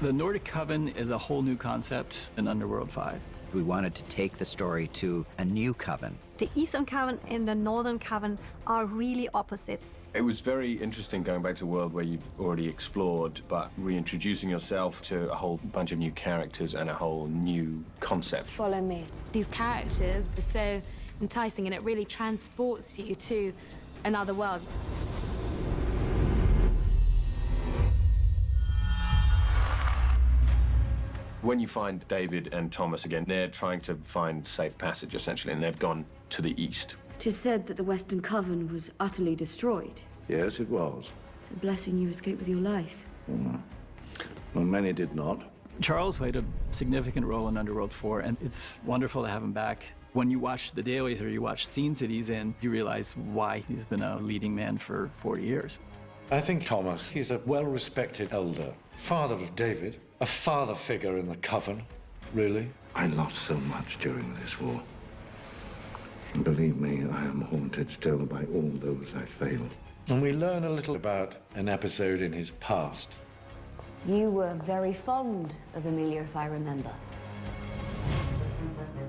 The Nordic Coven is a whole new concept in Underworld 5. We wanted to take the story to a new coven. The Eastern Coven and the Northern Coven are really opposites. It was very interesting going back to a world where you've already explored, but reintroducing yourself to a whole bunch of new characters and a whole new concept. Follow me. These characters are so enticing, and it really transports you to another world. When you find David and Thomas again, they're trying to find safe passage, essentially, and they've gone to the east. 'Tis said that the Western Coven was utterly destroyed. Yes, it was. It's a blessing you escaped with your life. Well, many did not. Charles played a significant role in Underworld 4, and it's wonderful to have him back. When you watch the dailies or you watch scenes that he's in, you realize why he's been a leading man for 40 years. I think Thomas, he's a well-respected elder. Father of David, a father figure in the coven, really. I lost so much during this war. And believe me, I am haunted still by all those I failed. And we learn a little about an episode in his past. You were very fond of Emilia, if I remember.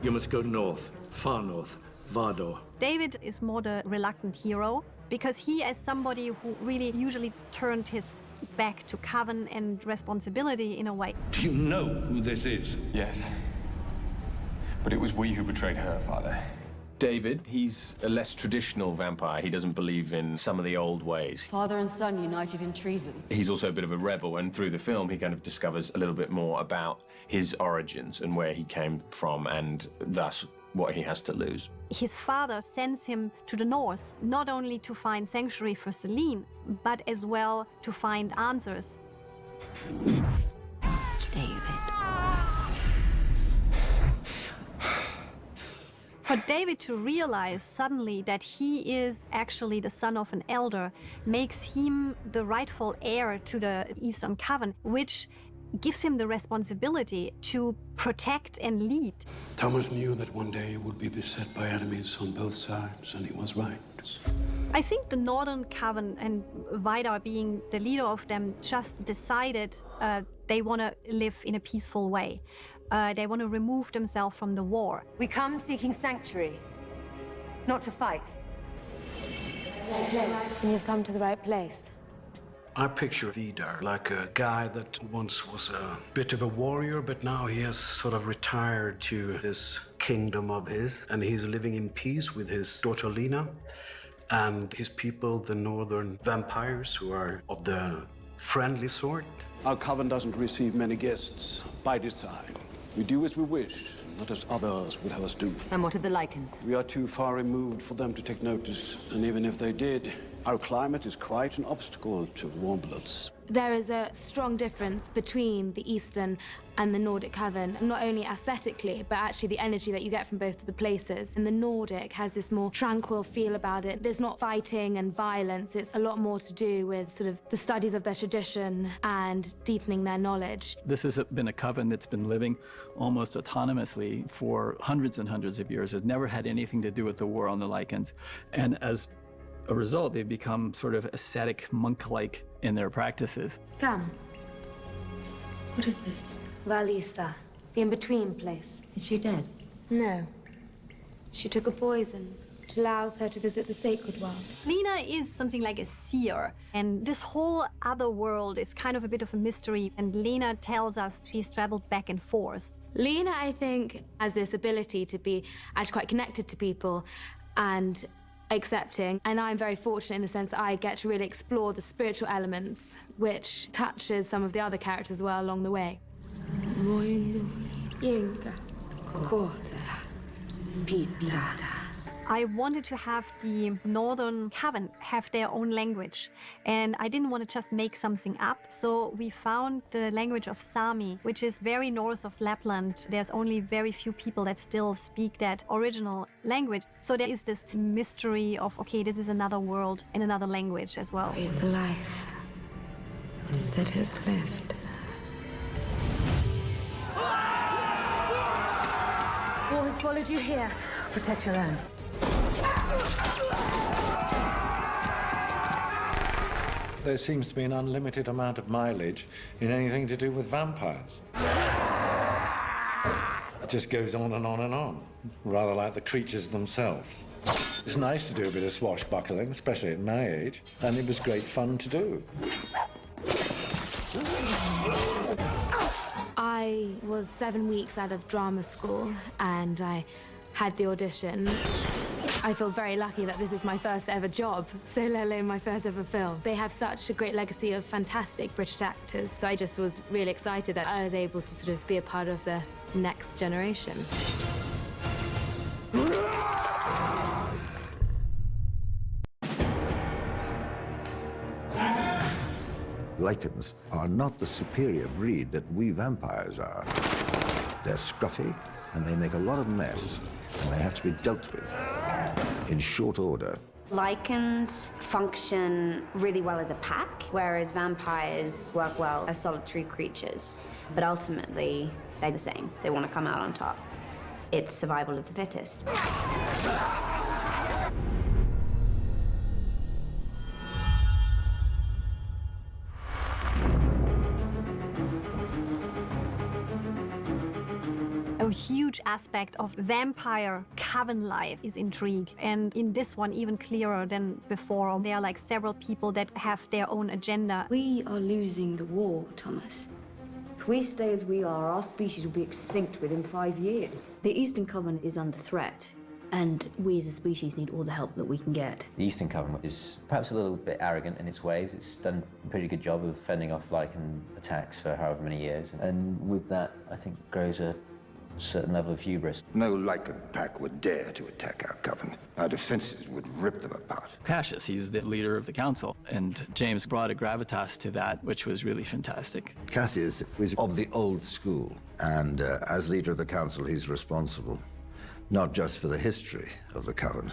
You must go north, far north, Vardor. David is more the reluctant hero because he, as somebody who really usually turned his back to Coven and responsibility in a way. Do you know who this is? Yes. But it was we who betrayed her, Father. David, he's a less traditional vampire. He doesn't believe in some of the old ways. Father and son united in treason. He's also a bit of a rebel, and through the film, he kind of discovers a little bit more about his origins and where he came from, and thus what he has to lose. His father sends him to the north, not only to find sanctuary for Celine, but as well to find answers. David. For David to realize suddenly that he is actually the son of an elder makes him the rightful heir to the Eastern Coven, which gives him the responsibility to protect and lead. Thomas knew that one day he would be beset by enemies on both sides, and he was right. I think the Northern Coven, and Vidar being the leader of them, just decided they want to live in a peaceful way. They want to remove themselves from the war. We come seeking sanctuary, not to fight. You've come to the right place. I picture Vidar like a guy that once was a bit of a warrior, but now he has sort of retired to this kingdom of his, and he's living in peace with his daughter Lena and his people, the northern vampires, who are of the friendly sort. Our coven doesn't receive many guests by design. We do as we wish, not as others would have us do. And what of the lichens? We are too far removed for them to take notice, and even if they did, our climate is quite an obstacle to warm bloods. There is a strong difference between the Eastern and the Nordic Coven, not only aesthetically, but actually the energy that you get from both of the places. And the Nordic has this more tranquil feel about it. There's not fighting and violence. It's a lot more to do with sort of the studies of their tradition and deepening their knowledge. This has been a coven that's been living almost autonomously for hundreds and hundreds of years. It's never had anything to do with the war on the Lycans. And as a result, they've become sort of ascetic, monk-like in their practices. Come. What is this? Valisa, the in-between place. Is she dead? No. She took a poison which allows her to visit the sacred world. Lena is something like a seer, and this whole other world is kind of a bit of a mystery, and Lena tells us she's traveled back and forth. Lena, I think, has this ability to be actually quite connected to people and accepting, and I'm very fortunate in the sense that I get to really explore the spiritual elements, which touches some of the other characters as well along the way. I wanted to have the Northern Coven have their own language, and I didn't want to just make something up, so we found the language of Sami, which is very north of Lapland. There's only very few people that still speak that original language, so there is this mystery of, okay, this is another world and another language as well. Is the life that has left. War has followed you here. Protect your own. There seems to be an unlimited amount of mileage in anything to do with vampires. It just goes on and on and on, rather like the creatures themselves. It's nice to do a bit of swashbuckling, especially at my age, and it was great fun to do. I was 7 weeks out of drama school and I had the audition. I feel very lucky that this is my first ever job, so let alone my first ever film. They have such a great legacy of fantastic British actors, so I just was really excited that I was able to sort of be a part of the next generation. Lycans are not the superior breed that we vampires are. They're scruffy, and they make a lot of mess, and they have to be dealt with in short order. Lycans function really well as a pack, whereas vampires work well as solitary creatures. But ultimately, they're the same. They want to come out on top. It's survival of the fittest. A huge aspect of vampire coven life is intrigue, and in this one even clearer than before. There are like several people that have their own agenda. We are losing the war, Thomas. If we stay as we are, our species will be extinct within 5 years. The Eastern Coven is under threat, and we as a species need all the help that we can get. The Eastern Coven is perhaps a little bit arrogant in its ways. It's done a pretty good job of fending off Lycan attacks for however many years, and with that, I think, grows a certain level of hubris. No Lycan pack would dare to attack our coven. Our defenses would rip them apart. Cassius, he's the leader of the council, and James brought a gravitas to that, which was really fantastic. Cassius was of the old school, and as leader of the council, he's responsible not just for the history of the coven,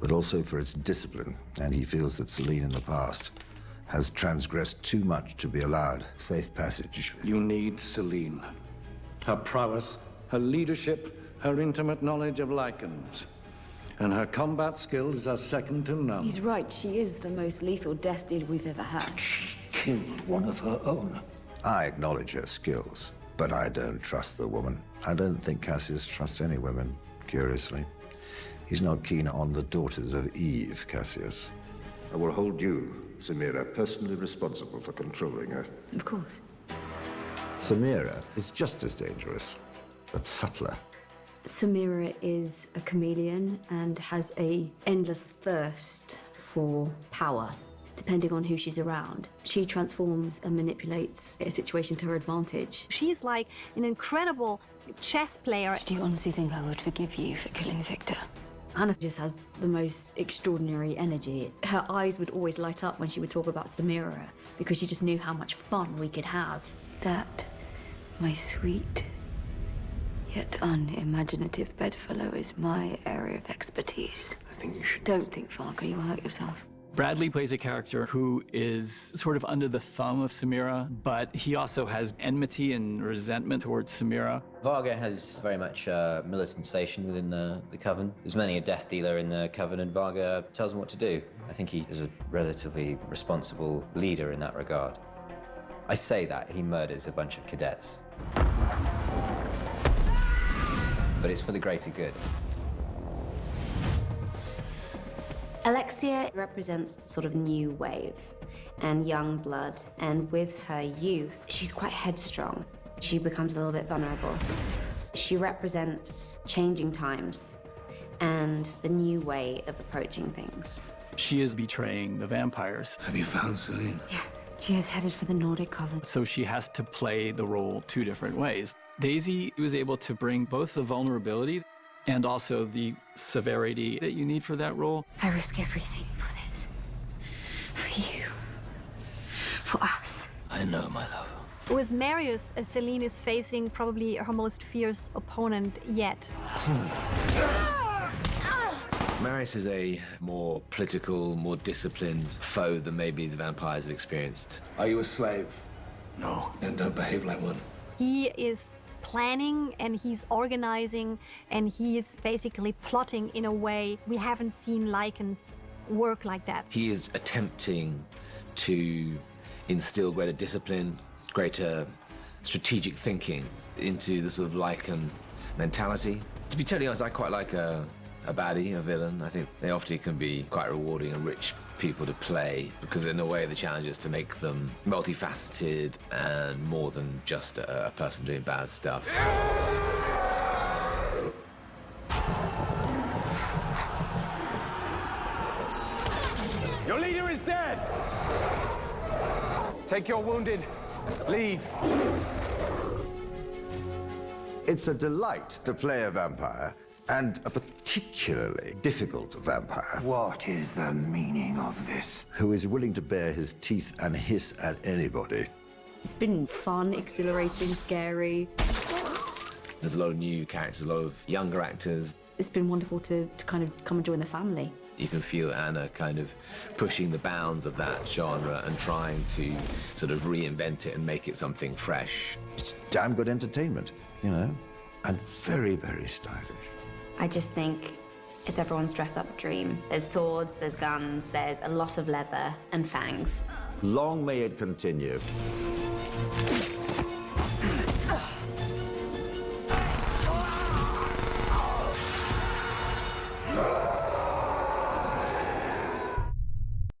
but also for its discipline. And he feels that Selene in the past has transgressed too much to be allowed safe passage. You need Selene. Her prowess, her leadership, her intimate knowledge of Lycans. And her combat skills are second to none. He's right, she is the most lethal death dealer we've ever had. She killed one of her own. I acknowledge her skills, but I don't trust the woman. I don't think Cassius trusts any women, curiously. He's not keen on the daughters of Eve, Cassius. I will hold you, Samira, personally responsible for controlling her. Of course. Samira is just as dangerous, but subtler. Samira is a chameleon and has an endless thirst for power, depending on who she's around. She transforms and manipulates a situation to her advantage. She's like an incredible chess player. Do you honestly think I would forgive you for killing Victor? Anna just has the most extraordinary energy. Her eyes would always light up when she would talk about Samira, because she just knew how much fun we could have. That, my sweet, yet unimaginative bedfellow, is my area of expertise. I think you should... Don't think, Farker, you'll hurt yourself. Bradley plays a character who is sort of under the thumb of Samira, but he also has enmity and resentment towards Samira. Varga has very much a militant station within the Coven. There's many a death dealer in the Coven, and Varga tells them what to do. I think he is a relatively responsible leader in that regard. I say that, he murders a bunch of cadets. But it's for the greater good. Alexia represents the sort of new wave and young blood, and with her youth, she's quite headstrong. She becomes a little bit vulnerable. She represents changing times and the new way of approaching things. She is betraying the vampires. Have you found Selene? Yes, she is headed for the Nordic Coven. So she has to play the role two different ways. Daisy was able to bring both the vulnerability and also the severity that you need for that role. I risk everything for this. For you. For us. I know, my love. With Marius, Selene is facing probably her most fierce opponent yet. Marius is a more political, more disciplined foe than maybe the vampires have experienced. Are you a slave? No. Then don't behave like one. He is planning and he's organizing and he is basically plotting in a way we haven't seen Lycans work like that. He is attempting to instill greater discipline, greater strategic thinking into the sort of Lycan mentality. To be totally honest, I quite like a baddie, a villain. I think they often can be quite rewarding and rich people to play because in a way the challenge is to make them multifaceted and more than just a person doing bad stuff. Your leader is dead! Take your wounded. Leave. It's a delight to play a vampire, and a particularly difficult vampire. What is the meaning of this? Who is willing to bare his teeth and hiss at anybody. It's been fun, exhilarating, scary. There's a lot of new characters, a lot of younger actors. It's been wonderful to kind of come and join the family. You can feel Anna kind of pushing the bounds of that genre and trying to sort of reinvent it and make it something fresh. It's damn good entertainment, you know, and very, very stylish. I just think it's everyone's dress-up dream. There's swords, there's guns, there's a lot of leather and fangs. Long may it continue.